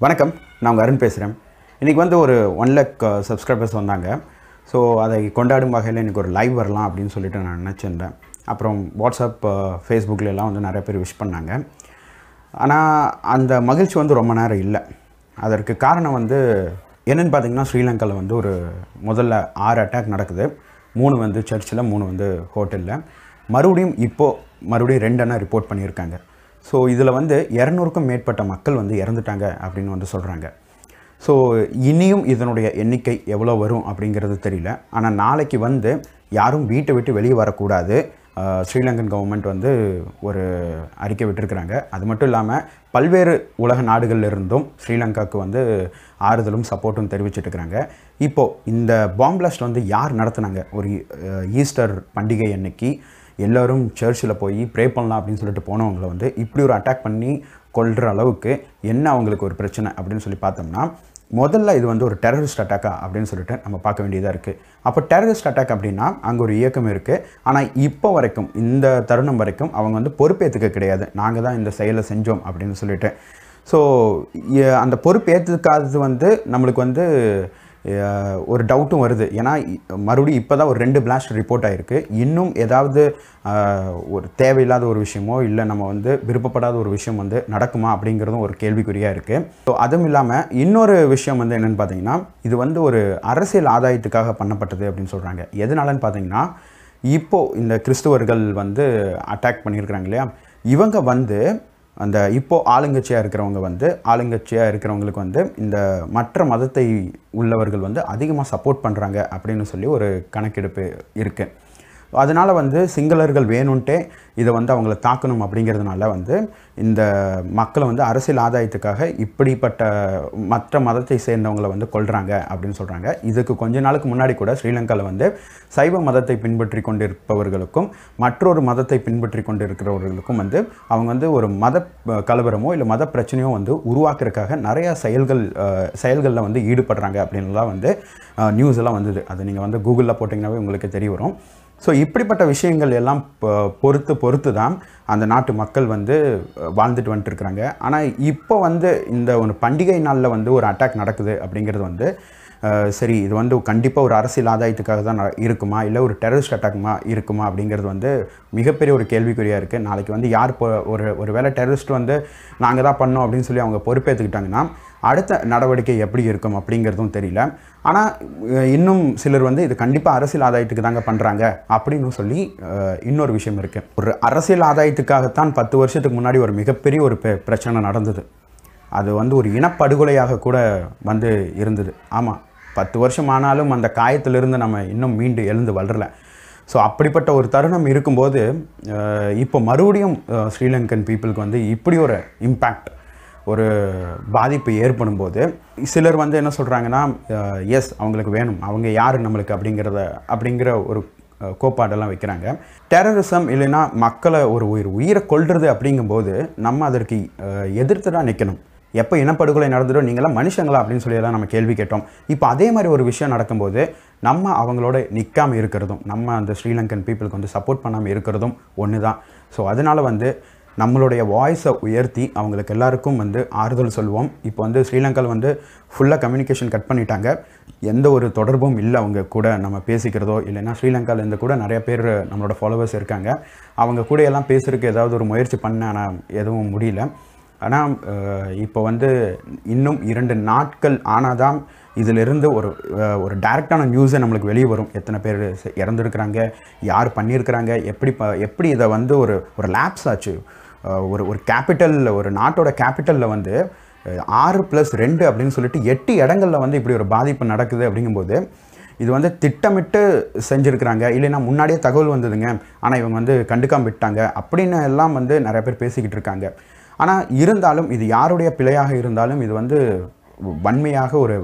வணக்கம், நான் உங்கள் அருண் பேசுகிறேன். இன்றைக்கி வந்து ஒரு 1 lakh சப்ஸ்கிரைபர்ஸ் வந்தாங்க. ஸோ அதை கொண்டாடும் வகையில் இன்றைக்கி ஒரு லைவ் வரலாம் அப்படின்னு சொல்லிட்டு நான் நினச்சிருந்தேன். அப்புறம் வாட்ஸ்அப், ஃபேஸ்புக்கிலலாம் வந்து நிறைய பேர் விஷ் பண்ணாங்க. ஆனால் அந்த மகிழ்ச்சி வந்து ரொம்ப நேரம் இல்லை. அதற்கு காரணம் வந்து என்னென்னு பார்த்தீங்கன்னா, ஸ்ரீலங்காவில் வந்து ஒரு முதல்ல 6 அட்டாக் நடக்குது. 3 வந்து சர்ச்சில், 3 வந்து ஹோட்டலில். மறுபடியும் 2 அண்ணா ரிப்போர்ட் பண்ணியிருக்காங்க. ஸோ இதில் வந்து 200க்கும் மேற்பட்ட மக்கள் வந்து இறந்துட்டாங்க அப்படின்னு வந்து சொல்கிறாங்க. ஸோ இனியும் இதனுடைய எண்ணிக்கை எவ்வளோ வரும் அப்படிங்கிறது தெரியல. ஆனால் நாளைக்கு வந்து யாரும் வீட்டை விட்டு வெளியே வரக்கூடாது. ஸ்ரீலங்கன் கவர்மெண்ட் வந்து ஒரு அறிக்கை விட்டுருக்குறாங்க. அது மட்டும் இல்லாமல் பல்வேறு உலக நாடுகளில் இருந்தும் ஸ்ரீலங்காவுக்கு வந்து ஆறுதலும் சப்போர்ட்டும் தெரிவிச்சிட்ருக்குறாங்க. இப்போது இந்த பாம் பிளாஸ்ட் வந்து யார் நடத்துனாங்க? ஒரு ஈஸ்டர் பண்டிகை அன்னைக்கு எல்லோரும் சர்ச்சில் போய் ப்ரே பண்ணலாம் அப்படின்னு சொல்லிட்டு போனவங்களை வந்து இப்படி ஒரு அட்டாக் பண்ணி கொல்கிற அளவுக்கு என்ன அவங்களுக்கு ஒரு பிரச்சனை அப்படின்னு சொல்லி பார்த்தோம்னா, முதல்ல இது வந்து ஒரு டெரரிஸ்ட் அட்டாக்கா அப்படின்னு சொல்லிட்டு நம்ம பார்க்க வேண்டியதாக இருக்குது. அப்போ டெரரிஸ்ட் அட்டாக் அப்படின்னா அங்கே ஒரு இயக்கம் இருக்குது. ஆனால் இப்போ வரைக்கும், இந்த தருணம் வரைக்கும் அவங்க வந்து பொறுப்பேற்றுக்க கிடையாது. நாங்கள் தான் இந்த செயலை செஞ்சோம் அப்படின்னு சொல்லிட்டு. ஸோ அந்த பொறுப்பேற்றுக்காதது வந்து நம்மளுக்கு வந்து ஒரு டவுட்டும் வருது. ஏன்னா மறுபடியும் இப்போ தான் ஒரு 2 பிளாஸ்ட் ரிப்போர்ட் ஆகிருக்கு. இன்னும் ஏதாவது ஒரு தேவையில்லாத ஒரு விஷயமோ இல்லை நம்ம வந்து விருப்பப்படாத ஒரு விஷயம் வந்து நடக்குமா அப்படிங்கிறதும் ஒரு கேள்விக்குறியாக இருக்குது. ஸோ அதுவும் இல்லாமல் இன்னொரு விஷயம் வந்து என்னென்னு பார்த்தீங்கன்னா, இது வந்து ஒரு அரசியல் ஆதாயத்துக்காக பண்ணப்பட்டது அப்படின்னு சொல்கிறாங்க. எதனாலன்னு பார்த்தீங்கன்னா, இப்போது இந்த கிறிஸ்துவர்கள் வந்து அட்டாக் பண்ணியிருக்கிறாங்க இல்லையா, இவங்க வந்து அந்த இப்போது ஆளுங்கட்சியாக இருக்கிறவங்களுக்கு வந்து இந்த மற்ற மதத்தை உள்ளவர்கள் வந்து அதிகமாக சப்போர்ட் பண்ணுறாங்க அப்படின்னு சொல்லி ஒரு கணக்கெடுப்பு இருக்குது. அதனால் வந்து சிங்களர்கள் வேணும்ன்ட்டே இதை வந்து அவங்கள தாக்கணும் அப்படிங்கிறதுனால வந்து இந்த மக்களை வந்து அரசியல் ஆதாயத்துக்காக இப்படிப்பட்ட மற்ற மதத்தை சேர்ந்தவங்களை வந்து கொல்றாங்க அப்படின்னு சொல்கிறாங்க. இதுக்கு கொஞ்ச நாளுக்கு முன்னாடி கூட ஸ்ரீலங்காவில் வந்து சைவ மதத்தை பின்பற்றி கொண்டிருப்பவர்களுக்கும் மற்றொரு மதத்தை பின்பற்றி கொண்டிருக்கிறவர்களுக்கும் வந்து அவங்க வந்து ஒரு மத கலவரமோ இல்லை மத பிரச்சனையோ வந்து உருவாக்குறதுக்காக நிறையா செயல்களில் வந்து ஈடுபடுறாங்க அப்படின்லாம் வந்து நியூஸ் எல்லாம் வந்தது. அது நீங்கள் வந்து கூகுளில் போட்டிங்கன்னாவே உங்களுக்கு தெரிய வரும். ஸோ இப்படிப்பட்ட விஷயங்கள் எல்லாம் பொறுத்து தான் அந்த நாட்டு மக்கள் வந்து வாழ்ந்துட்டு வந்துட்டுருக்குறாங்க. ஆனால் இப்போ வந்து இந்த ஒரு பண்டிகை நாளில் வந்து ஒரு அட்டாக் நடக்குது அப்படிங்கிறது வந்து சரி, இது வந்து கண்டிப்பாக ஒரு அரசியல் ஆதாயத்துக்காக தான் இருக்குமா இல்லை ஒரு டெரரிஸ்ட் அட்டாக்குமா இருக்குமா அப்படிங்கிறது வந்து மிகப்பெரிய ஒரு கேள்விக்குறியாக இருக்குது. நாளைக்கு வந்து யார் ஒரு வேளை டெரரிஸ்ட் வந்து நாங்கள் தான் பண்ணோம் அப்படின்னு சொல்லி அவங்க பொறுப்பேற்றுக்கிட்டாங்கன்னா அடுத்த நடவடிக்கை எப்படி இருக்கும் அப்படிங்கிறதும் தெரியல. ஆனால் இன்னும் சிலர் வந்து இது கண்டிப்பாக அரசியல் ஆதாயத்துக்கு தாங்க பண்ணுறாங்க அப்படின்னு சொல்லி இன்னொரு விஷயம் இருக்குது. ஒரு அரசியல் ஆதாயத்துக்காகத்தான் 10 வருஷத்துக்கு முன்னாடி ஒரு மிகப்பெரிய ஒரு பிரச்சனை நடந்தது. அது வந்து ஒரு இனப்படுகொலையாக கூட வந்து இருந்தது. ஆமாம், 10 வருஷம் ஆனாலும் அந்த காயத்திலிருந்து நம்ம இன்னும் மீண்டு எழுந்து வளரல. ஸோ அப்படிப்பட்ட ஒரு தருணம் இருக்கும்போது இப்போ மறுபடியும் ஸ்ரீலங்கன் பீப்புளுக்கு வந்து இப்படி ஒரு இம்பேக்ட், ஒரு பாதிப்பு ஏற்படும் போது சிலர் வந்து என்ன சொல்கிறாங்கன்னா, எஸ் அவங்களுக்கு வேணும், அவங்க யார் நம்மளுக்கு அப்படிங்கிற ஒரு கோட்பாடெல்லாம் வைக்கிறாங்க. டெரரிசம் இல்லைன்னா மக்களை ஒரு உயிரை கொல்றது அப்படிங்கும்போது நம்ம அதற்கு எதிர்த்து தான் நிற்கணும். எப்போ இனப்படுகொலை நடந்துடும், நீங்களாம் மனுஷங்களா அப்படின்னு சொல்லியெல்லாம் நம்ம கேள்வி கேட்டோம். இப்போ அதே மாதிரி ஒரு விஷயம் நடக்கும்போது நம்ம அவங்களோட நிற்காமல் இருக்கிறதும், நம்ம அந்த ஸ்ரீலங்கன் பீப்புளுக்கு வந்து சப்போர்ட் பண்ணாமல் இருக்கிறதும் ஒன்று தான். ஸோ அதனால் வந்து நம்மளுடைய வாய்ஸை உயர்த்தி அவங்களுக்கு எல்லாருக்கும் வந்து ஆறுதல் சொல்லுவோம். இப்போ வந்து ஸ்ரீலங்காவில் வந்து ஃபுல்லாக கம்யூனிகேஷன் கட் பண்ணிட்டாங்க. எந்த ஒரு தொடர்பும் இல்லை அவங்க கூட நம்ம பேசிக்கிறதோ. இல்லைன்னா ஸ்ரீலங்காவிலேருந்து கூட நிறைய பேர் நம்மளோட ஃபாலோவர்ஸ் இருக்காங்க. அவங்க கூட எல்லாம் பேசுகிறதுக்கு ஏதாவது ஒரு முயற்சி பண்ண, ஆனால் எதுவும் முடியல. ஆனால் இப்போ வந்து இன்னும் 2 நாட்கள் ஆனால் தான் இதிலிருந்து ஒரு டைரெக்டான நியூஸை நம்மளுக்கு வெளியே வரும். எத்தனை பேர் இறந்துருக்குறாங்க, யார் பண்ணியிருக்கிறாங்க, எப்படி இதை வந்து ஒரு லேப்ஸ் ஆச்சு. ஒரு கேபிட்டல், ஒரு நாட்டோட கேபிட்டலில் வந்து 6+2 அப்படின்னு சொல்லிட்டு 8 இடங்களில் வந்து இப்படி ஒரு பாதிப்பு நடக்குது. அப்படிங்கும்போது இது வந்து திட்டமிட்டு செஞ்சுருக்கிறாங்க, இல்லைன்னா முன்னாடியே தகவல் வந்ததுங்க ஆனால் இவங்க வந்து கண்டுக்காம விட்டாங்க அப்படின்னு எல்லாம் வந்து நிறைய பேர் பேசிக்கிட்டு இருக்காங்க. ஆனால் இருந்தாலும் இது யாருடைய பிழையாக இருந்தாலும் இது வந்து வன்மையாக ஒரு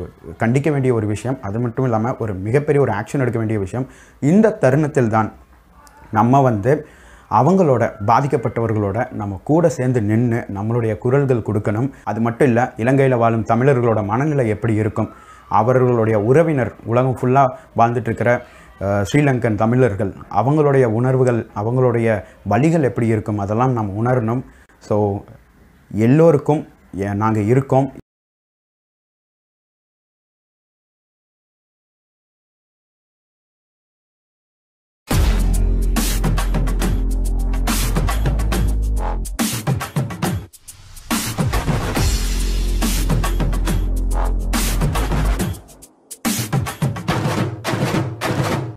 கண்டிக்க வேண்டிய ஒரு விஷயம். அது மட்டும் இல்லாமல் ஒரு மிகப்பெரிய ஒரு ஆக்ஷன் எடுக்க வேண்டிய விஷயம். இந்த தருணத்தில் தான் நம்ம வந்து அவங்களோட, பாதிக்கப்பட்டவர்களோட நம்ம கூட சேர்ந்து நின்று நம்மளுடைய குரல்கள் கொடுக்கணும். அது மட்டும் இல்லை, இலங்கையில் வாழும் தமிழர்களோட மனநிலை எப்படி இருக்கும், அவர்களுடைய உறவினர் உலகம் ஃபுல்லாக வாழ்ந்துட்டுருக்கிற ஸ்ரீலங்கன் தமிழர்கள், அவங்களுடைய உணர்வுகள், அவங்களுடைய வழிகள் எப்படி இருக்கும், அதெல்லாம் நம்ம உணரணும். ஸோ எல்லோருக்கும் நாங்கள் இருக்கோம்.